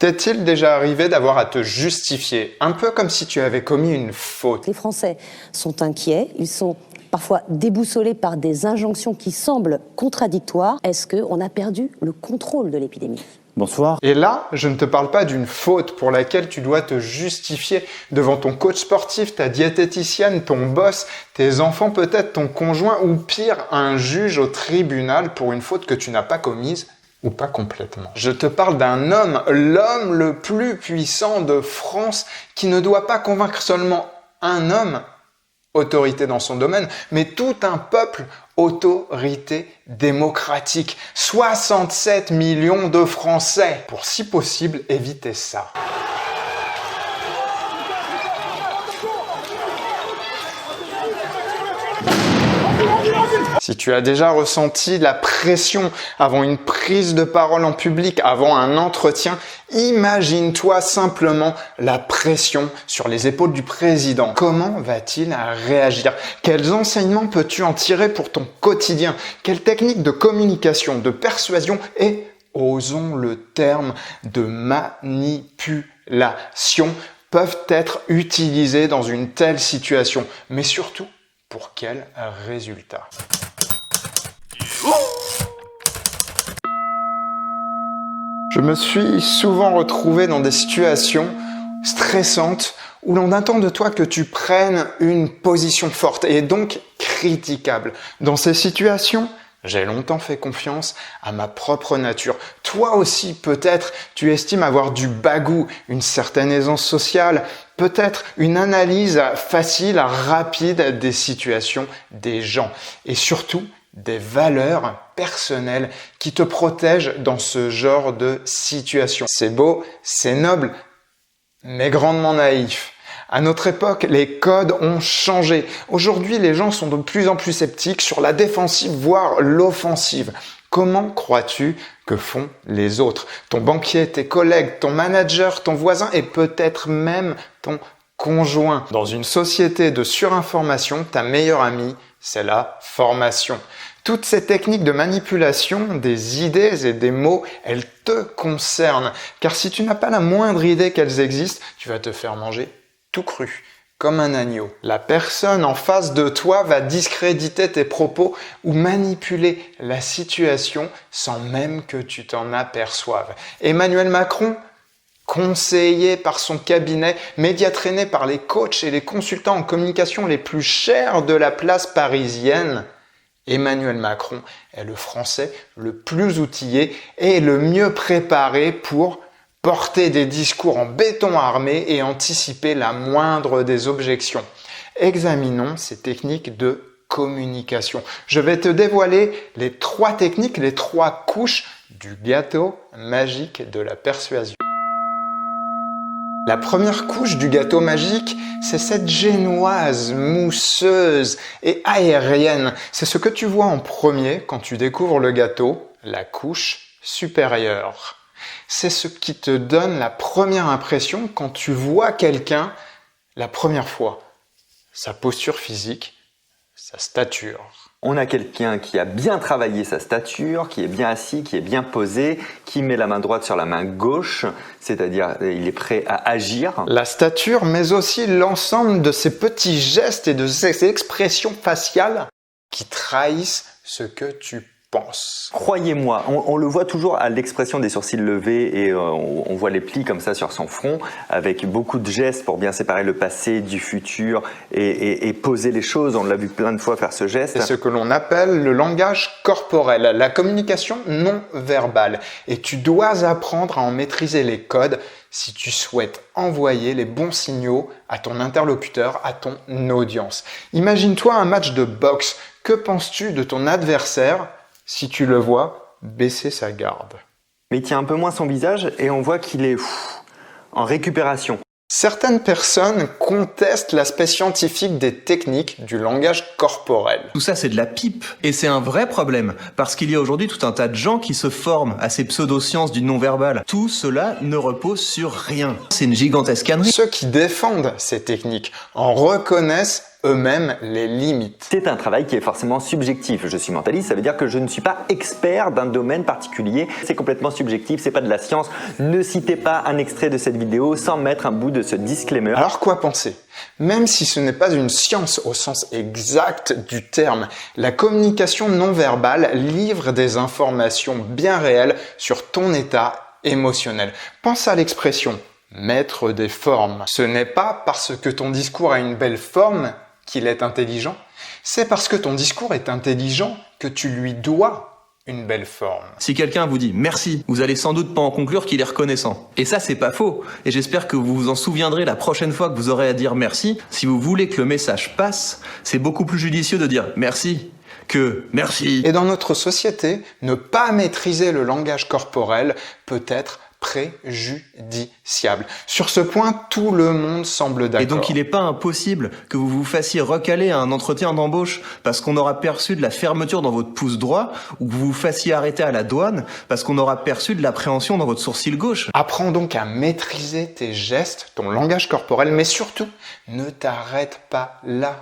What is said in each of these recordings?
T'est-il déjà arrivé d'avoir à te justifier, un peu comme si tu avais commis une faute? Les Français sont inquiets, ils sont parfois déboussolés par des injonctions qui semblent contradictoires. Est-ce qu'on a perdu le contrôle de l'épidémie ? Bonsoir. Et là, je ne te parle pas d'une faute pour laquelle tu dois te justifier devant ton coach sportif, ta diététicienne, ton boss, tes enfants, peut-être ton conjoint ou pire, un juge au tribunal pour une faute que tu n'as pas commise ou pas complètement. Je te parle d'un homme, l'homme le plus puissant de France, qui ne doit pas convaincre seulement un homme, autorité dans son domaine, mais tout un peuple, autorité démocratique. 67 millions de Français pour, si possible, éviter ça. Si tu as déjà ressenti la pression avant une prise de parole en public, avant un entretien, imagine-toi simplement la pression sur les épaules du président. Comment va-t-il réagir? Quels enseignements peux-tu en tirer pour ton quotidien? Quelles techniques de communication, de persuasion et, osons le terme, de manipulation peuvent être utilisées dans une telle situation? Mais surtout, pour quel résultat? Je me suis souvent retrouvé dans des situations stressantes où l'on attend de toi que tu prennes une position forte et donc critiquable. Dans ces situations, j'ai longtemps fait confiance à ma propre nature. Toi aussi, peut-être, tu estimes avoir du bagou, une certaine aisance sociale, peut-être une analyse facile, rapide des situations des gens. Et surtout, des valeurs personnelles qui te protègent dans ce genre de situation. C'est beau, c'est noble, mais grandement naïf. À notre époque, les codes ont changé. Aujourd'hui, les gens sont de plus en plus sceptiques sur la défensive, voire l'offensive. Comment crois-tu que font les autres? Ton banquier, tes collègues, ton manager, ton voisin et peut-être même ton conjoint. Dans une société de surinformation, ta meilleure amie, c'est la formation. Toutes ces techniques de manipulation des idées et des mots, elles te concernent. Car si tu n'as pas la moindre idée qu'elles existent, tu vas te faire manger tout cru, comme un agneau. La personne en face de toi va discréditer tes propos ou manipuler la situation sans même que tu t'en aperçoives. Emmanuel Macron, conseillé par son cabinet, médiatrainé par les coachs et les consultants en communication les plus chers de la place parisienne, Emmanuel Macron est le Français le plus outillé et le mieux préparé pour porter des discours en béton armé et anticiper la moindre des objections. Examinons ces techniques de communication. Je vais te dévoiler les 3 techniques, les 3 couches du gâteau magique de la persuasion. La première couche du gâteau magique, c'est cette génoise, mousseuse et aérienne. C'est ce que tu vois en premier quand tu découvres le gâteau, la couche supérieure. C'est ce qui te donne la première impression quand tu vois quelqu'un la première fois. Sa posture physique, sa stature. On a quelqu'un qui a bien travaillé sa stature, qui est bien assis, qui est bien posé, qui met la main droite sur la main gauche, c'est-à-dire il est prêt à agir. La stature, mais aussi l'ensemble de ces petits gestes et de ces expressions faciales qui trahissent ce que tu penses. Croyez-moi, on le voit toujours à l'expression des sourcils levés et on voit les plis comme ça sur son front avec beaucoup de gestes pour bien séparer le passé du futur et poser les choses. On l'a vu plein de fois faire ce geste. C'est ce que l'on appelle le langage corporel, la communication non verbale. Et tu dois apprendre à en maîtriser les codes si tu souhaites envoyer les bons signaux à ton interlocuteur, à ton audience. Imagine-toi un match de boxe. Que penses-tu de ton adversaire si tu le vois baisser sa garde? Mais il tient un peu moins son visage et on voit qu'il est en récupération. Certaines personnes contestent l'aspect scientifique des techniques du langage corporel. Tout ça, c'est de la pipe. Et c'est un vrai problème. Parce qu'il y a aujourd'hui tout un tas de gens qui se forment à ces pseudo-sciences du non-verbal. Tout cela ne repose sur rien. C'est une gigantesque connerie. Ceux qui défendent ces techniques en reconnaissent eux-mêmes les limites. C'est un travail qui est forcément subjectif. Je suis mentaliste, ça veut dire que je ne suis pas expert d'un domaine particulier. C'est complètement subjectif, c'est pas de la science. Ne citez pas un extrait de cette vidéo sans mettre un bout de ce disclaimer. Alors quoi penser? Même si ce n'est pas une science au sens exact du terme, la communication non verbale livre des informations bien réelles sur ton état émotionnel. Pense à l'expression « mettre des formes ». Ce n'est pas parce que ton discours a une belle forme qu'il est intelligent, c'est parce que ton discours est intelligent que tu lui dois une belle forme. Si quelqu'un vous dit merci, vous allez sans doute pas en conclure qu'il est reconnaissant. Et ça, c'est pas faux. Et j'espère que vous vous en souviendrez la prochaine fois que vous aurez à dire merci. Si vous voulez que le message passe, c'est beaucoup plus judicieux de dire merci que merci. Et dans notre société, ne pas maîtriser le langage corporel peut être préjudiciable. Sur ce point, tout le monde semble d'accord. Et donc il n'est pas impossible que vous vous fassiez recaler à un entretien d'embauche parce qu'on aura perçu de la fermeture dans votre pouce droit, ou que vous vous fassiez arrêter à la douane parce qu'on aura perçu de l'appréhension dans votre sourcil gauche. Apprends donc à maîtriser tes gestes, ton langage corporel, mais surtout, ne t'arrête pas là.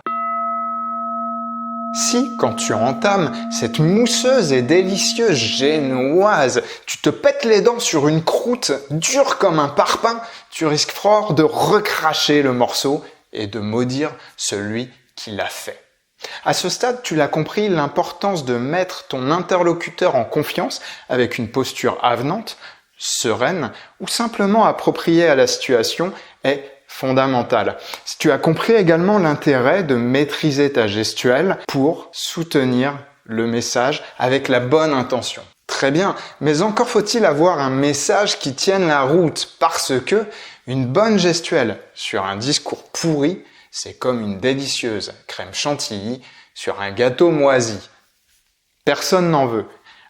Si, quand tu entames cette mousseuse et délicieuse génoise, tu te pètes les dents sur une croûte dure comme un parpaing, tu risques fort de recracher le morceau et de maudire celui qui l'a fait. À ce stade, tu l'as compris, l'importance de mettre ton interlocuteur en confiance avec une posture avenante, sereine ou simplement appropriée à la situation est fondamentale. Si tu as compris également l'intérêt de maîtriser ta gestuelle pour soutenir le message avec la bonne intention. Très bien, mais encore faut-il avoir un message qui tienne la route parce que une bonne gestuelle sur un discours pourri, c'est comme une délicieuse crème chantilly sur un gâteau moisi. Personne n'en veut.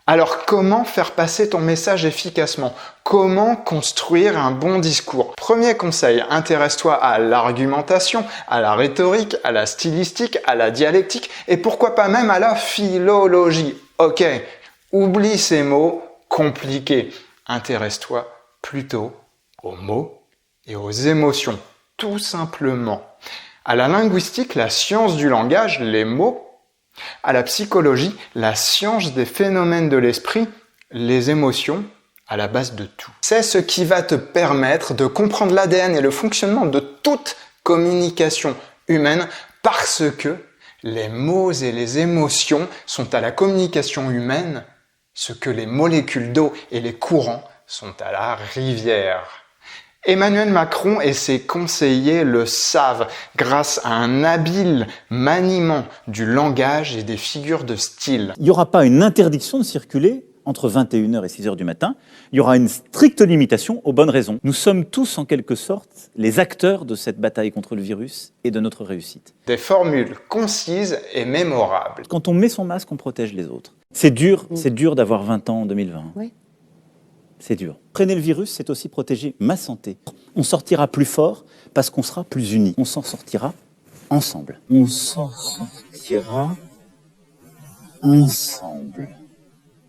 Alors comment faire passer ton message efficacement? Comment construire un bon discours? Premier conseil, intéresse-toi à l'argumentation, à la rhétorique, à la stylistique, à la dialectique et pourquoi pas même à la philologie. Ok, oublie ces mots compliqués. Intéresse-toi plutôt aux mots et aux émotions, tout simplement. À la linguistique, la science du langage, les mots. À la psychologie, la science des phénomènes de l'esprit, les émotions, à la base de tout. C'est ce qui va te permettre de comprendre l'ADN et le fonctionnement de toute communication humaine parce que les mots et les émotions sont à la communication humaine ce que les molécules d'eau et les courants sont à la rivière. Emmanuel Macron et ses conseillers le savent grâce à un habile maniement du langage et des figures de style. Il n'y aura pas une interdiction de circuler entre 21h et 6h du matin. Il y aura une stricte limitation aux bonnes raisons. Nous sommes tous en quelque sorte les acteurs de cette bataille contre le virus et de notre réussite. Des formules concises et mémorables. Quand on met son masque, on protège les autres. C'est dur d'avoir 20 ans en 2020. Oui. C'est dur. Freiner le virus, c'est aussi protéger ma santé. On sortira plus fort parce qu'on sera plus unis. On s'en sortira ensemble. On s'en sortira ensemble.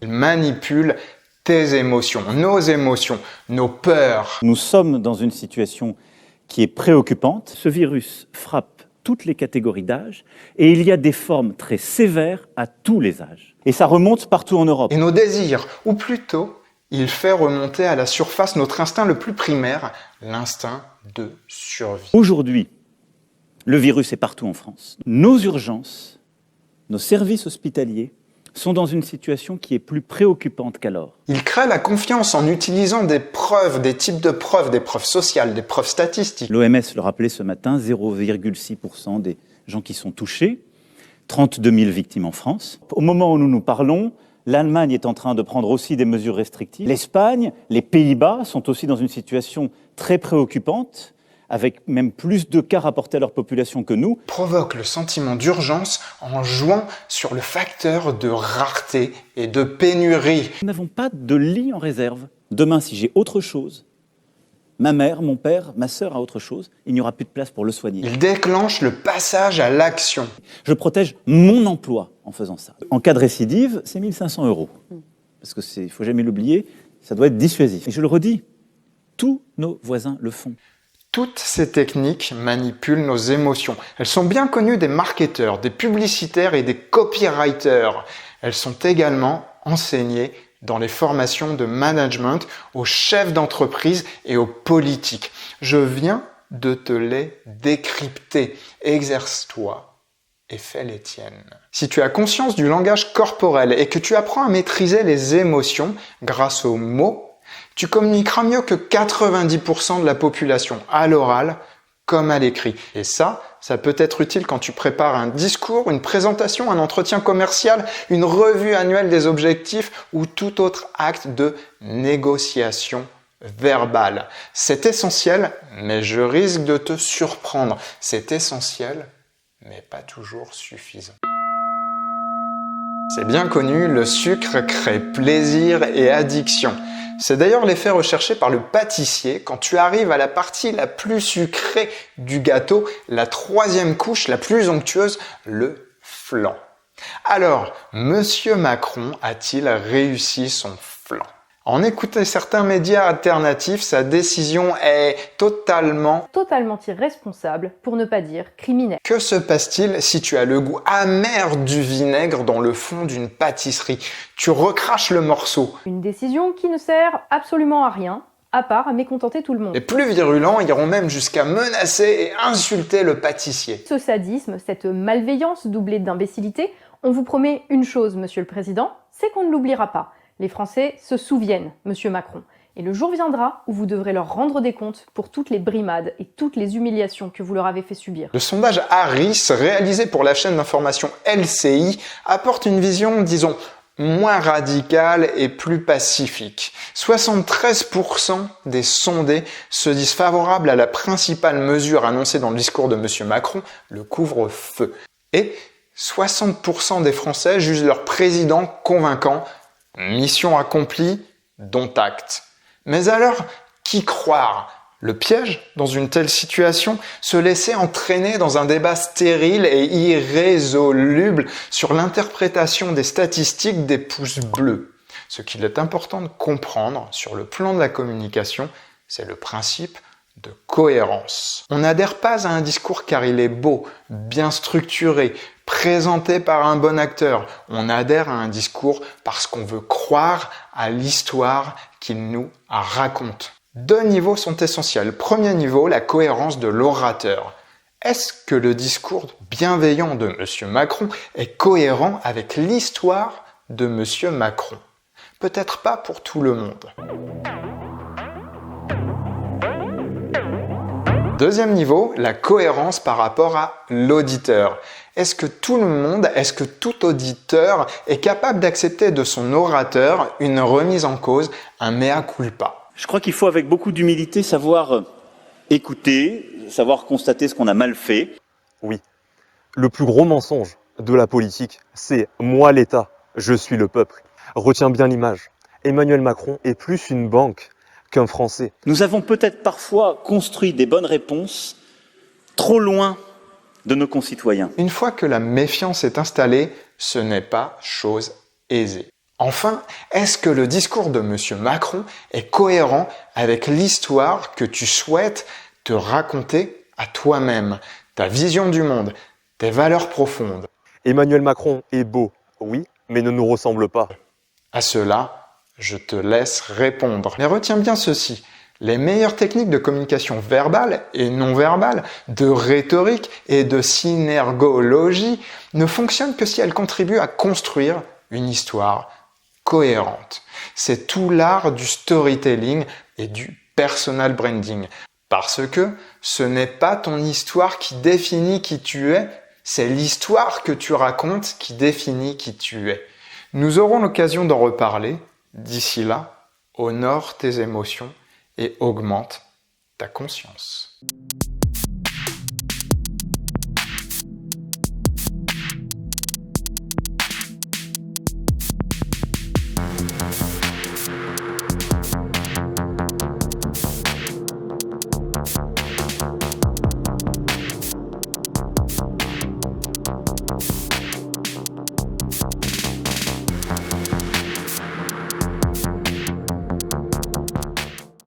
Il manipule tes émotions, nos peurs. Nous sommes dans une situation qui est préoccupante. Ce virus frappe toutes les catégories d'âge et il y a des formes très sévères à tous les âges. Et ça remonte partout en Europe. Et nos désirs, ou plutôt, il fait remonter à la surface notre instinct le plus primaire, l'instinct de survie. Aujourd'hui, le virus est partout en France. Nos urgences, nos services hospitaliers sont dans une situation qui est plus préoccupante qu'alors. Il crée la confiance en utilisant des preuves, des types de preuves, des preuves sociales, des preuves statistiques. L'OMS le rappelait ce matin, 0,6% des gens qui sont touchés, 32 000 victimes en France. Au moment où nous nous parlons, l'Allemagne est en train de prendre aussi des mesures restrictives. L'Espagne, les Pays-Bas sont aussi dans une situation très préoccupante, avec même plus de cas rapportés à leur population que nous. Provoque le sentiment d'urgence en jouant sur le facteur de rareté et de pénurie. Nous n'avons pas de lit en réserve. Demain, si j'ai autre chose, ma mère, mon père, ma sœur a autre chose, il n'y aura plus de place pour le soigner. Il déclenche le passage à l'action. Je protège mon emploi en faisant ça. En cas de récidive, c'est 1 500 €. Parce que il ne faut jamais l'oublier, ça doit être dissuasif. Et je le redis, tous nos voisins le font. Toutes ces techniques manipulent nos émotions. Elles sont bien connues des marketeurs, des publicitaires et des copywriters. Elles sont également enseignées dans les formations de management aux chefs d'entreprise et aux politiques. Je viens de te les décrypter. Exerce-toi et fais les tiennes. Si tu as conscience du langage corporel et que tu apprends à maîtriser les émotions grâce aux mots, tu communiqueras mieux que 90% de la population à l'oral comme à l'écrit. Et ça peut être utile quand tu prépares un discours, une présentation, un entretien commercial, une revue annuelle des objectifs ou tout autre acte de négociation verbale. C'est essentiel, mais je risque de te surprendre. C'est essentiel, mais pas toujours suffisant. C'est bien connu, le sucre crée plaisir et addiction. C'est d'ailleurs l'effet recherché par le pâtissier quand tu arrives à la partie la plus sucrée du gâteau, la troisième couche la plus onctueuse, le flan. Alors, Monsieur Macron a-t-il réussi son flan ? En écoutant certains médias alternatifs, sa décision est totalement irresponsable, pour ne pas dire criminelle. Que se passe-t-il si tu as le goût amer du vinaigre dans le fond d'une pâtisserie ? Tu recraches le morceau. Une décision qui ne sert absolument à rien, à part à mécontenter tout le monde. Les plus virulents iront même jusqu'à menacer et insulter le pâtissier. Ce sadisme, cette malveillance doublée d'imbécilité, on vous promet une chose, Monsieur le Président, c'est qu'on ne l'oubliera pas. Les Français se souviennent, Monsieur Macron. Et le jour viendra où vous devrez leur rendre des comptes pour toutes les brimades et toutes les humiliations que vous leur avez fait subir. Le sondage Harris, réalisé pour la chaîne d'information LCI, apporte une vision, disons, moins radicale et plus pacifique. 73% des sondés se disent favorables à la principale mesure annoncée dans le discours de M. Macron, le couvre-feu. Et 60% des Français jugent leur président convaincant. Mission accomplie, dont acte. Mais alors, qui croire ? Le piège, dans une telle situation, se laisser entraîner dans un débat stérile et irrésoluble sur l'interprétation des statistiques des pouces bleus. Ce qu'il est important de comprendre sur le plan de la communication, c'est le principe de cohérence. On n'adhère pas à un discours car il est beau, bien structuré, présenté par un bon acteur. On adhère à un discours parce qu'on veut croire à l'histoire qu'il nous raconte. Deux niveaux sont essentiels. Premier niveau, la cohérence de l'orateur. Est-ce que le discours bienveillant de M. Macron est cohérent avec l'histoire de M. Macron ? Peut-être pas pour tout le monde. Deuxième niveau, la cohérence par rapport à l'auditeur. Est-ce que tout le monde, est-ce que tout auditeur est capable d'accepter de son orateur une remise en cause, un mea culpa ? Je crois qu'il faut avec beaucoup d'humilité savoir écouter, savoir constater ce qu'on a mal fait. Oui, le plus gros mensonge de la politique, c'est « moi l'État, je suis le peuple ». Retiens bien l'image. Emmanuel Macron est plus une banque qu'un Français. Nous avons peut-être parfois construit des bonnes réponses trop loin de nos concitoyens. Une fois que la méfiance est installée, ce n'est pas chose aisée. Enfin, est-ce que le discours de M. Macron est cohérent avec l'histoire que tu souhaites te raconter à toi-même, ta vision du monde, tes valeurs profondes ? Emmanuel Macron est beau, oui, mais ne nous ressemble pas. À cela, je te laisse répondre. Mais retiens bien ceci. Les meilleures techniques de communication verbale et non verbale, de rhétorique et de synergologie ne fonctionnent que si elles contribuent à construire une histoire cohérente. C'est tout l'art du storytelling et du personal branding. Parce que ce n'est pas ton histoire qui définit qui tu es, c'est l'histoire que tu racontes qui définit qui tu es. Nous aurons l'occasion d'en reparler. D'ici là, honore tes émotions et augmente ta conscience.